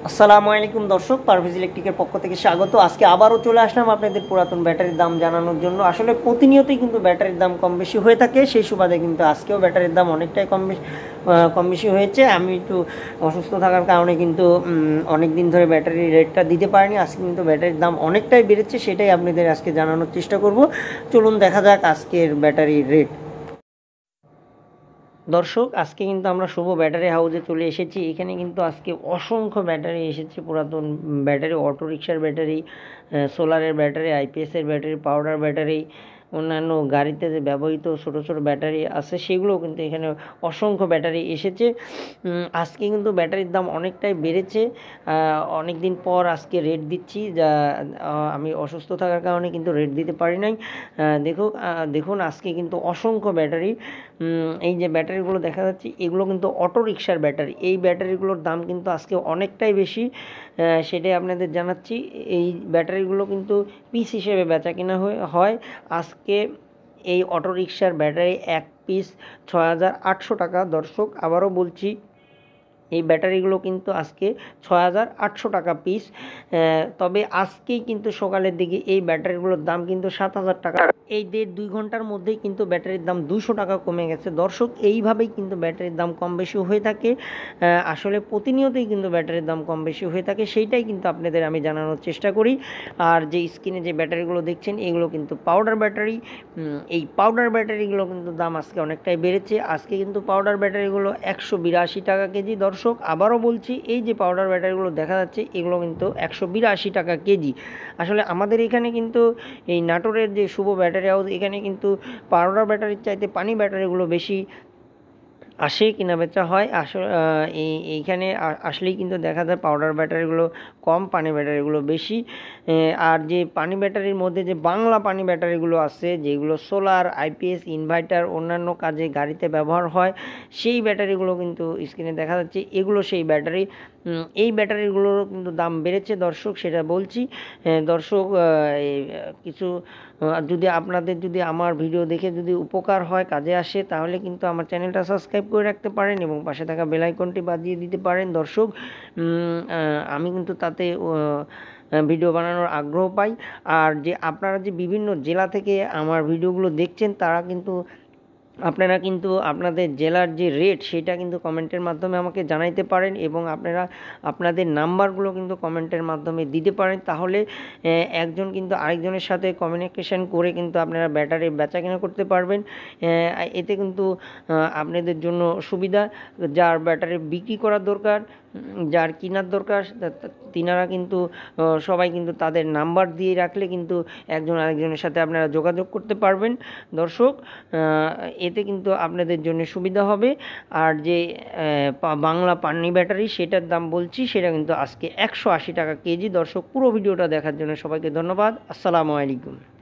আসসালামু আলাইকুম দর্শক, পারভেজ ইলেকট্রিকের পক্ষ থেকে স্বাগত। আজকে আবারও চলে আসলাম আপনাদের পুরাতন ব্যাটারির দাম জানানোর জন্য। আসলে প্রতিনিয়তই কিন্তু ব্যাটারির দাম কম বেশি হয়ে থাকে, সেই সুবাদে কিন্তু আজকেও ব্যাটারির দাম অনেকটাই কম বেশি হয়েছে। আমি একটু অসুস্থ থাকার কারণে কিন্তু অনেক দিন ধরে ব্যাটারির রেটটা দিতে পারিনি। আজকে কিন্তু ব্যাটারির দাম অনেকটাই বেড়েছে, সেটাই আপনাদের আজকে জানানোর চেষ্টা করব। চলুন দেখা যাক আজকের ব্যাটারির রেট। দর্শক, আজকে কিন্তু আমরা শুভ ব্যাটারি হাউসে চলে এসেছি। এখানে কিন্তু আজকে অসংখ্য ব্যাটারি এসেছে, পুরাতন ব্যাটারি, অটোরিকশার ব্যাটারি, সোলারের ব্যাটারি, আইপিএসের ব্যাটারি, পাউডার ব্যাটারি, অন্যান্য গাড়িতে যে ব্যবহৃত ছোটো ছোটো ব্যাটারি আছে সেগুলোও কিন্তু এখানে অসংখ্য ব্যাটারি এসেছে। আজকে কিন্তু ব্যাটারির দাম অনেকটাই বেড়েছে। অনেক দিন পর আজকে রেট দিচ্ছি, যা আমি অসুস্থ থাকার কারণে কিন্তু রেট দিতে পারি নাই। দেখুন আজকে কিন্তু অসংখ্য ব্যাটারি, এই যে ব্যাটারিগুলো দেখা যাচ্ছে এগুলো কিন্তু অটোরিকশার ব্যাটারি। এই ব্যাটারিগুলোর দাম কিন্তু আজকে অনেকটাই বেশি, সেটাই আপনাদের জানাচ্ছি। এই ব্যাটারিগুলো কিন্তু পিস হিসেবে বেচা কেনা হয়। আজকে এই অটোরিকশার ব্যাটারি এক পিস ৬,৮০০ টাকা। দর্শক, আবারও বলছি, এই ব্যাটারিগুলো কিন্তু আজকে ৬,৮০০ টাকা পিস। তবে আজকেই কিন্তু সকালের দিকে এই ব্যাটারিগুলোর দাম কিন্তু ৭,০০০ টাকা। এই ১.৫-২ ঘন্টার মধ্যেই কিন্তু ব্যাটারির দাম ২০০ টাকা কমে গেছে। দর্শক, এইভাবেই কিন্তু ব্যাটারির দাম কম বেশি হয়ে থাকে। আসলে প্রতিনিয়তই কিন্তু ব্যাটারির দাম কম বেশি হয়ে থাকে, সেইটাই কিন্তু আপনাদের আমি জানানোর চেষ্টা করি। আর যে স্ক্রিনে যে ব্যাটারিগুলো দেখছেন এগুলো কিন্তু পাউডার ব্যাটারি। এই পাউডার ব্যাটারিগুলো কিন্তু দাম আজকে অনেকটাই বেড়েছে। আজকে কিন্তু পাউডার ব্যাটারিগুলো ১৮২ টাকা কেজি। দর্শক, আবারও বলছি, এই যে পাউডার ব্যাটারিগুলো দেখা যাচ্ছে এগুলো কিন্তু ১৮২ টাকা কেজি। আসলে আমাদের এখানে কিন্তু এই নাটোরের যে শুভ ব্যাটারি হাউস, এখানে কিন্তু পাউডার ব্যাটারির চাইতে পানি ব্যাটারিগুলো বেশি আসে, কেনা বেচা হয়। এইখানে আসলেই কিন্তু দেখা যায় পাউডার ব্যাটারিগুলো কম, পানি ব্যাটারিগুলো বেশি। আর যে পানি ব্যাটারির মধ্যে যে বাংলা পানি ব্যাটারিগুলো আছে, যেগুলো সোলার, আইপিএস, ইনভার্টার, অন্যান্য কাজে গাড়িতে ব্যবহার হয়, সেই ব্যাটারিগুলো কিন্তু স্ক্রিনে দেখা যাচ্ছে, এগুলো সেই ব্যাটারি। এই ব্যাটারিগুলোরও কিন্তু দাম বেড়েছে দর্শক, সেটা বলছি। দর্শক, কিছু যদি আমার ভিডিও দেখে যদি উপকার হয়, কাজে আসে, তাহলে কিন্তু আমার চ্যানেলটা সাবস্ক্রাইব করে রাখতে পারেন এবং পাশে থাকা বেল আইকনটি বাজিয়ে দিতে পারেন। দর্শক, আমি কিন্তু তাতে ভিডিও বানানোর আগ্রহ পাই। আর যে আপনারা যে বিভিন্ন জেলা থেকে আমার ভিডিওগুলো দেখছেন, আপনারা কিন্তু আপনাদের জেলার যে রেট সেটা কিন্তু কমেন্টের মাধ্যমে আমাকে জানাইতে পারেন এবং আপনারা আপনাদের নাম্বারগুলো কিন্তু কমেন্টের মাধ্যমে দিতে পারেন। তাহলে একজন কিন্তু আরেকজনের সাথে কমিউনিকেশন করে কিন্তু আপনারা ব্যাটারি বেচাকেনা করতে পারবেন। এতে কিন্তু আপনাদের জন্য সুবিধা। যার ব্যাটারি বিক্রি করার দরকার, যার কেনার দরকার, তিনারা কিন্তু সবাই কিন্তু তাদের নাম্বার দিয়ে রাখলে কিন্তু একজন আরেকজনের সাথে আপনারা যোগাযোগ করতে পারবেন। দর্শক, এতে কিন্তু আপনাদের জন্য সুবিধা হবে। আর যে বাংলা পানি ব্যাটারি, সেটার দাম বলছি, সেটা কিন্তু আজকে ১৮০ টাকা কেজি। দর্শক, পুরো ভিডিওটা দেখার জন্য সবাইকে ধন্যবাদ। আসসালামু আলাইকুম।